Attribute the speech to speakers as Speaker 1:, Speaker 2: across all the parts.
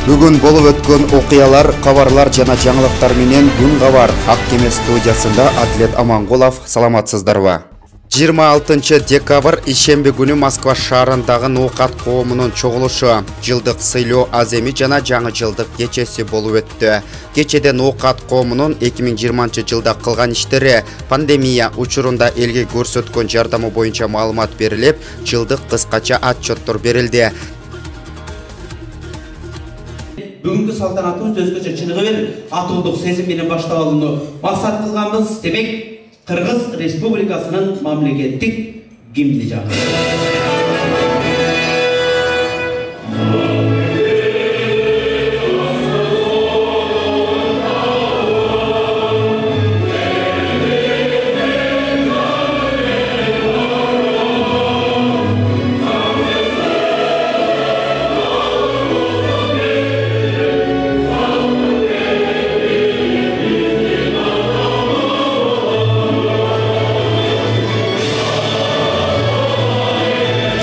Speaker 1: Бүгін болып өткен окуялар, кабарлар жана жаңылыктар менен Күн кабар Ак кеме студиясында Атлет Аманголов. Саламатсыздарбы? 26 декабрь ишемби күнү Москва шаарындагы ноокат коомунун чогулушу, жылдык сыйлоо аземи жана жаңы жылдык кечеси болуп өттү. Кечеде ноокат коомунун 2020 жылда кылган иштери, пандемия учурунда элге көрсөткөн жардамы боюнча маалымат берилип, жылдык кыскача отчеттор берилди.
Speaker 2: Бүгүнкү салтанатыбыз өзгөчө чыныгы бир атуулдук сезим менен баштап алууну максат кылганбыз. Демек, Кыргыз Республикасынын мамлекеттик гимни жаңы.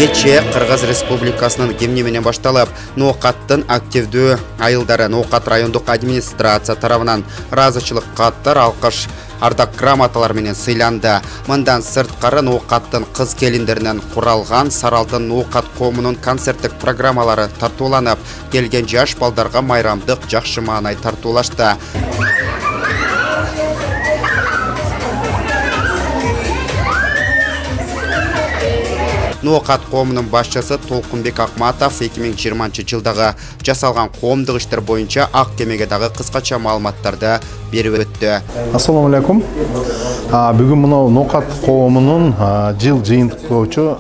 Speaker 1: Кече Кыргыз Республикасынын гимни менен башталып, ноокаттын активдүү айылдары Ноокат райондук администрация тарабынан ыраазычылык каттар, алкыш, ардак грамоталар менен сыйланды. Мындан сырткары ноокаттын кыз келиндеринен куралган Саралтын ноокат коомунун концерттик программалары тартууланып, келген жаш балдарга майрамдык жакшы маанай тартуулашты. Ноокат коомунун башчысы Толкунбек Акматов 2020 жылдагы жасалган коомдук иштер боюнча Ак кемеге дагы кыскача маалыматтарды берип өттү.
Speaker 3: Ассаламу алейкум. Бүгүн мына Ноокат коомунун жыл жыйынтыктоочу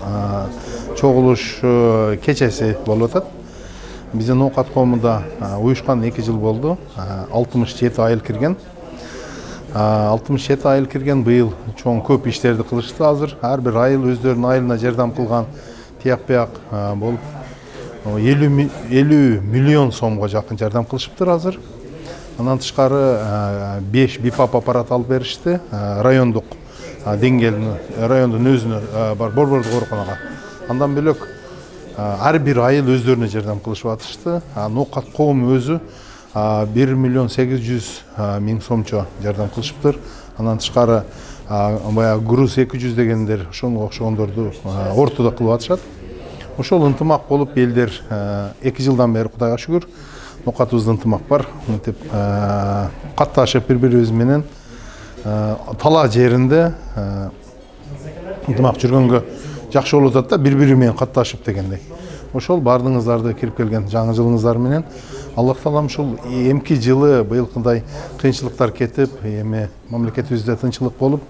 Speaker 3: чогулуш кечеси болуп атат. Биздин Ноокат коомунда уюшкан 2 жыл болду. 67 айыл кирген. 67 айыл кирген, быйыл чоң көп иштерди кылышты азыр. Ар бир айыл өздөрүнүн айылына жардам кылган, тияк-бияк болуп 50 миллион сомго жакын жардам кылышыптыр азыр. Андан тышкары 5 бипап аппарат алып беришти. Райондук деңгээлдин, райондун өзүнө бар борбордук ооруканага. Андан бөлөк ар бир айыл өздөрүнө жардам кылышып атышты. Ноокат коому өзү 1 миллион 800 миң сомчо жардам кылышыптыр. Андан тышкары баягы груз 200 дегендер ошонго окшогондорду ортодо кылып атышат. Ошол ынтымак болуп элдер 2 жылдан бери Кудайга шүгүр ноокатыбызда ынтымак бар. Мынтип катташып бири-бирибиз менен талаа жеринде ынтымак жүргөнгө жакшы болуп атат да, бири-бири менен катташып дегендей. Ошол бардыңыздарды кирип келген жаңы жылыңыздар менен Аллах Таалам ушул эмки жылы быйылкыдай кыйынчылыктар кетип, эми мамлекетибизде тынчылык болуп,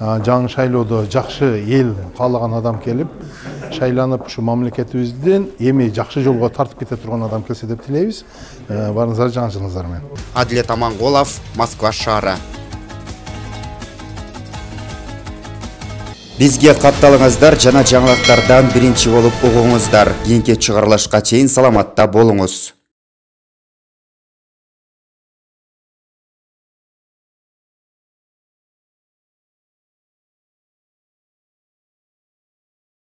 Speaker 3: жаңы шайлоодо жакшы эл каалаган адам келип, шайланып, ушу мамлекетибизден эми жакшы жолго тартып кете турган адам келсе деп тилейбиз. Барыңыздар жаңы жылыңыздар менен.
Speaker 1: Атлет Аманголов, Москва шаары. Бизге катталыңыздар, жана жаңылыктардан биринчи болуп угуңуздар. Кийинки чыгарылышка чейин саламатта болуңуз.